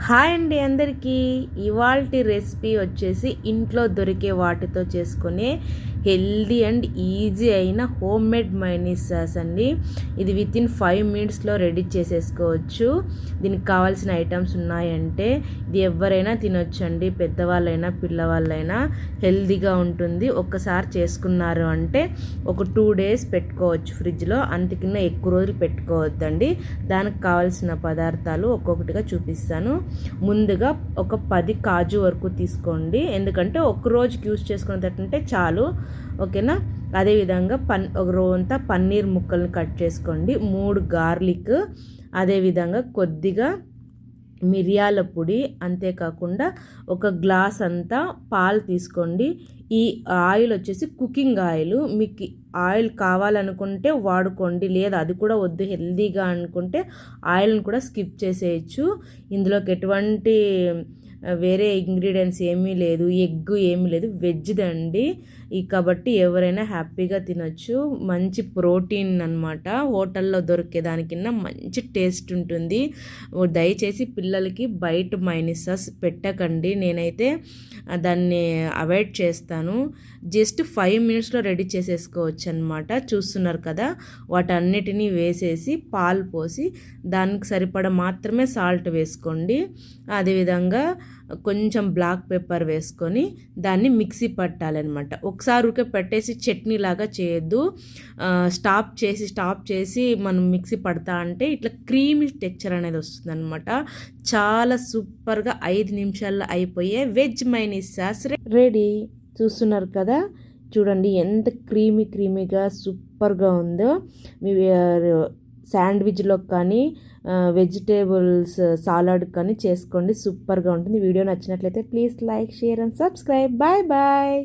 Hi అండి అందరికీ. ఇవాల్టి రెసిపీ వచ్చేసి ఇంట్లో దొరికే వాటితో చేసుకునే హెల్దీ అండ్ ఈజీ అయిన హోమ్ మేడ్ మైనీస్ సాస్ అండి. ఇది వితిన్ 5 మినిట్స్లో రెడీ చేసేసుకోవచ్చు. దీనికి కావాల్సిన ఐటమ్స్ ఉన్నాయంటే ఇది ఎవరైనా తినొచ్చు అండి, పెద్దవాళ్ళైనా పిల్లవాళ్ళైనా. హెల్దీగా ఉంటుంది. ఒక్కసారి చేసుకున్నారు అంటే ఒక 2 డేస్ పెట్టుకోవచ్చు ఫ్రిడ్జ్లో, అంతకన్నా ఎక్కువ రోజులు పెట్టుకోవద్దండి. దానికి కావాల్సిన పదార్థాలు ఒక్కొక్కటిగా చూపిస్తాను. ముందుగా ఒక 10 కాజు వరకు తీసుకోండి, ఎందుకంటే ఒక రోజుకి యూజ్ చేసుకునేటట్టుంటే చాలు, ఓకేనా. అదేవిధంగా ఒక రోజంతా పన్నీర్ ముక్కల్ని కట్ చేసుకోండి, 3 గార్లిక్, అదేవిధంగా కొద్దిగా మిరియాల పొడి, అంతేకాకుండా ఒక గ్లాస్ అంతా పాలు తీసుకోండి. ఈ ఆయిల్ వచ్చేసి కుకింగ్ ఆయిల్, మీకు ఆయిల్ కావాలనుకుంటే వాడుకోండి, లేదా అది కూడా వద్దు హెల్దీగా అనుకుంటే ఆయిల్ని కూడా స్కిప్ చేసేయచ్చు. ఇందులోకి ఎటువంటి వేరే ఇంగ్రీడియంట్స్ ఏమీ లేదు, ఎగ్ ఏమీ లేదు, వెజ్దండి. కాబట్టి ఎవరైనా హ్యాపీగా తినొచ్చు. మంచి ప్రోటీన్ అనమాట, హోటల్లో దొరికే దానికన్నా మంచి టేస్ట్ ఉంటుంది. దయచేసి పిల్లలకి బయట మైనీస్ సాస్ పెట్టకండి, నేనైతే దాన్ని అవాయిడ్ చేస్తాను. జస్ట్ 5 మినిట్స్లో రెడీ చేసేసుకోవచ్చు అనమాట. చూస్తున్నారు కదా, వాటన్నిటినీ వేసేసి పాలు పోసి దానికి సరిపడా మాత్రమే సాల్ట్ వేసుకోండి. అదేవిధంగా కొంచెం బ్లాక్ పెప్పర్ వేసుకొని దాన్ని మిక్సీ పట్టాలన్నమాట. ఒకసారి ఊరికే పెట్టేసి చట్నీ లాగా చేయొద్దు. స్టాప్ చేసి మనం మిక్సీ పడతా అంటే ఇట్లా క్రీమీ టెక్చర్ అనేది వస్తుంది అనమాట. చాలా సూపర్గా 5 నిమిషాల్లో అయిపోయే వెజ్ మైనీస్ సాస్ రెడీ. చూస్తున్నారు కదా, చూడండి ఎంత క్రీమీగా సూపర్గా ఉందో. మీ శాండ్విచ్లో కానీ వెజిటేబుల్స్ సాలడ్ కానీ చేసుకోండి, సూపర్గా ఉంటుంది. వీడియో నచ్చినట్లయితే please like, share and subscribe. Bye bye.